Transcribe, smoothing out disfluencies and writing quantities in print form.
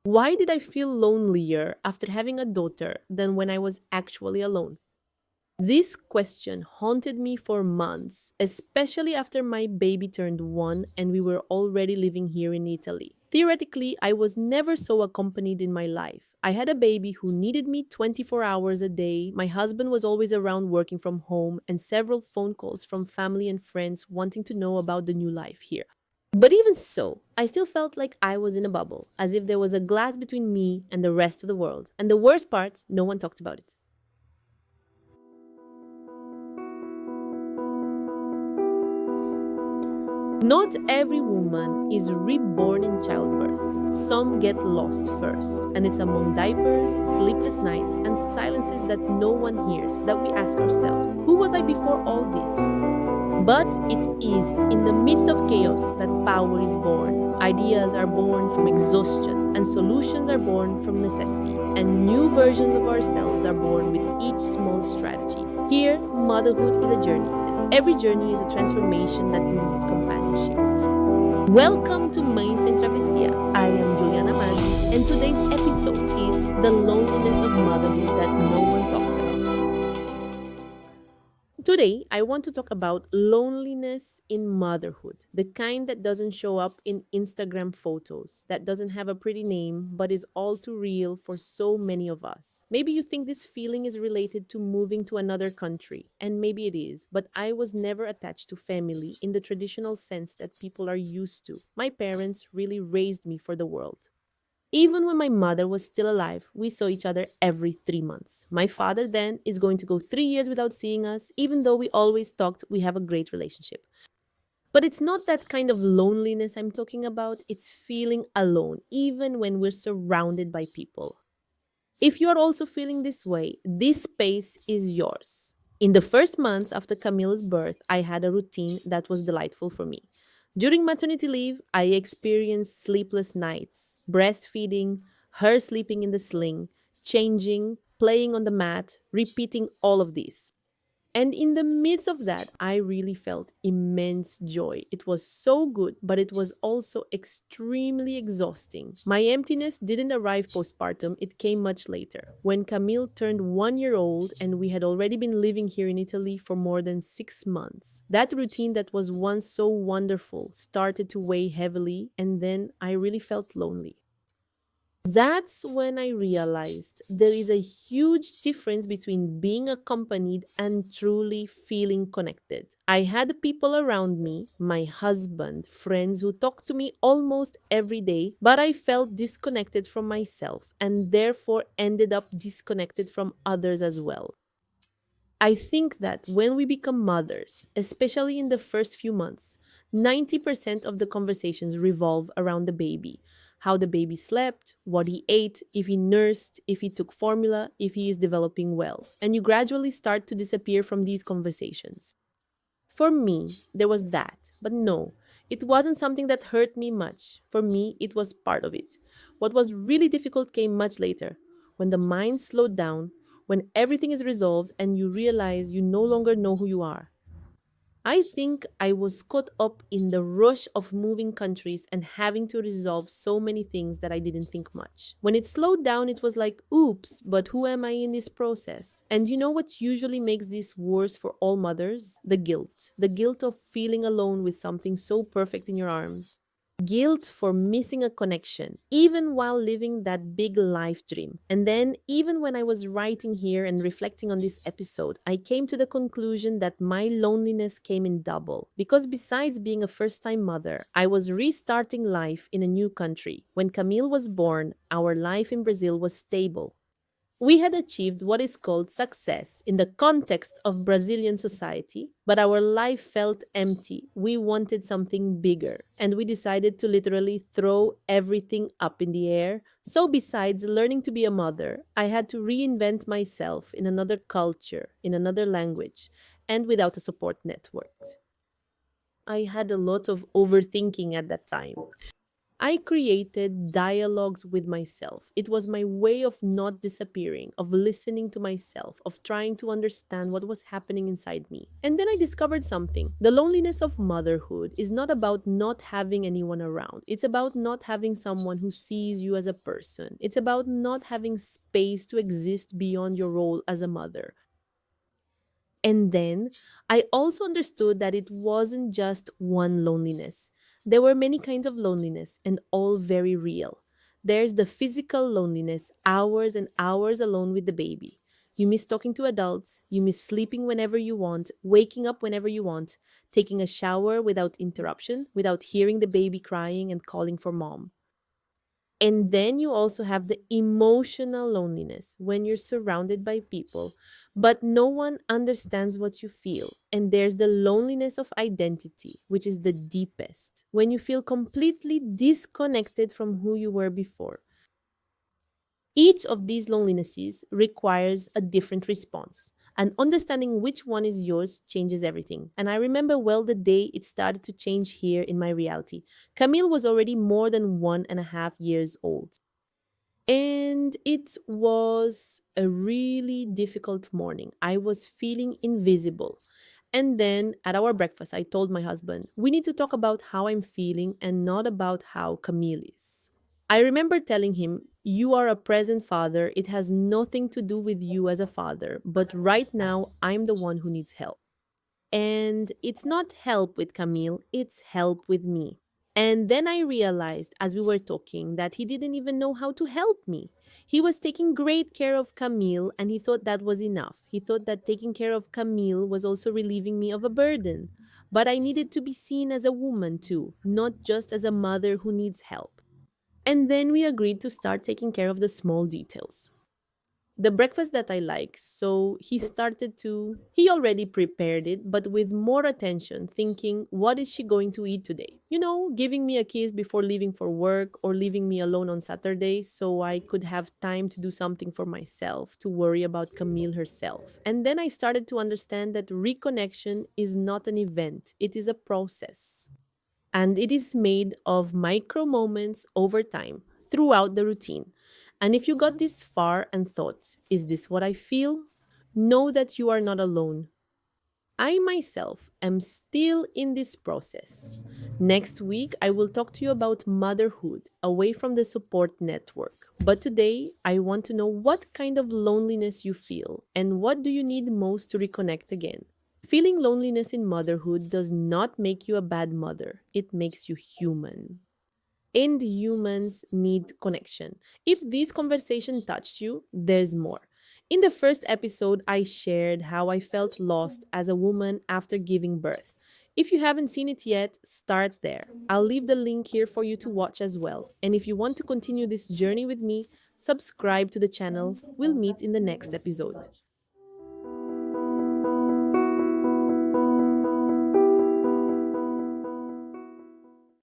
Why did I feel lonelier after having a daughter than when I was actually alone? This question haunted me for months, especially after my baby turned 1 and we were already living here in Italy. Theoretically, I was never so accompanied in my life. I had a baby who needed me 24 hours a day, my husband was always around working from home, and several phone calls from family and friends wanting to know about the new life here. But even so, I still felt like I was in a bubble, as if there was a glass between me and the rest of the world. And the worst part, no one talked about it. Not every woman is reborn in childbirth. Some get lost first, and it's among diapers, sleepless nights, and silences that no one hears that we ask ourselves, who was I before all this? But it is in the midst of chaos that power is born. Ideas are born from exhaustion, and solutions are born from necessity, and new versions of ourselves are born with each small strategy. Here, motherhood is a journey, and every journey is a transformation that needs companionship. Welcome to Mães Sem Travessia. I am Juliana Mazzi, and today's episode is the loneliness of motherhood that no one talks about. Today, I want to talk about loneliness in motherhood, the kind that doesn't show up in Instagram photos, that doesn't have a pretty name, but is all too real for so many of us. Maybe you think this feeling is related to moving to another country, and maybe it is, but I was never attached to family in the traditional sense that people are used to. My parents really raised me for the world. Even when my mother was still alive, we saw each other every 3 months. My father then is going to go 3 years without seeing us, even though we always talked we have a great relationship. But it's not that kind of loneliness I'm talking about, it's feeling alone, even when we're surrounded by people. If you're also feeling this way, this space is yours. In the first months after Camilla's birth, I had a routine that was delightful for me. During maternity leave, I experienced sleepless nights, breastfeeding, her sleeping in the sling, changing, playing on the mat, repeating all of this. And in the midst of that, I really felt immense joy. It was so good, but it was also extremely exhausting. My emptiness didn't arrive postpartum, it came much later. When Camille turned 1 year old and we had already been living here in Italy for more than 6 months. That routine that was once so wonderful started to weigh heavily, and then I really felt lonely. That's when I realized there is a huge difference between being accompanied and truly feeling connected. I had people around me, my husband, friends who talked to me almost every day, but I felt disconnected from myself and therefore ended up disconnected from others as well. I think that when we become mothers, especially in the first few months, 90% of the conversations revolve around the baby. How the baby slept, what he ate, if he nursed, if he took formula, if he is developing well. And you gradually start to disappear from these conversations. For me, there was that, but no, it wasn't something that hurt me much. For me, it was part of it. What was really difficult came much later, when the mind slowed down, when everything is resolved and you realize you no longer know who you are. I think I was caught up in the rush of moving countries and having to resolve so many things that I didn't think much. When it slowed down, it was like, oops, but who am I in this process? And you know what usually makes this worse for all mothers? The guilt. The guilt of feeling alone with something so perfect in your arms. Guilt for missing a connection, even while living that big life dream. And then, even when I was writing here and reflecting on this episode, I came to the conclusion that my loneliness came in double. Because besides being a first time mother, I was restarting life in a new country. When Camille was born, our life in Brazil was stable. We had achieved what is called success in the context of Brazilian society, but our life felt empty. We wanted something bigger, and we decided to literally throw everything up in the air. So, besides learning to be a mother, I had to reinvent myself in another culture, in another language, and without a support network. I had a lot of overthinking at that time. I created dialogues with myself. It was my way of not disappearing, of listening to myself, of trying to understand what was happening inside me. And then I discovered something. The loneliness of motherhood is not about not having anyone around. It's about not having someone who sees you as a person. It's about not having space to exist beyond your role as a mother. And then I also understood that it wasn't just one loneliness. There were many kinds of loneliness and all very real. There's the physical loneliness, hours and hours alone with the baby. You miss talking to adults, you miss sleeping whenever you want, waking up whenever you want, taking a shower without interruption, without hearing the baby crying and calling for mom. And then you also have the emotional loneliness when you're surrounded by people, but no one understands what you feel. And there's the loneliness of identity, which is the deepest, when you feel completely disconnected from who you were before. Each of these lonelinesses requires a different response. And understanding which one is yours changes everything. And I remember well the day it started to change here in my reality. Camille was already more than 1.5 years old. And it was a really difficult morning. I was feeling invisible. And then at our breakfast, I told my husband, we need to talk about how I'm feeling and not about how Camille is. I remember telling him, you are a present father. It has nothing to do with you as a father. But right now, I'm the one who needs help. And it's not help with Camille, it's help with me. And then I realized as we were talking that he didn't even know how to help me. He was taking great care of Camille and he thought that was enough. He thought that taking care of Camille was also relieving me of a burden. But I needed to be seen as a woman too, not just as a mother who needs help. And then we agreed to start taking care of the small details, the breakfast that I like. So he already prepared it, but with more attention, thinking, what is she going to eat today? Giving me a kiss before leaving for work or leaving me alone on Saturday so I could have time to do something for myself, to worry about Camille herself. And then I started to understand that reconnection is not an event, it is a process, and it is made of micro moments over time throughout the routine. And if you got this far and thought, is this what I feel? Know that you are not alone. I myself am still in this process. Next week, I will talk to you about motherhood away from the support network. But today, I want to know what kind of loneliness you feel and what do you need most to reconnect again. Feeling loneliness in motherhood does not make you a bad mother, it makes you human. And humans need connection. If this conversation touched you, there's more. In the first episode, I shared how I felt lost as a woman after giving birth. If you haven't seen it yet, start there. I'll leave the link here for you to watch as well. And if you want to continue this journey with me, subscribe to the channel. We'll meet in the next episode.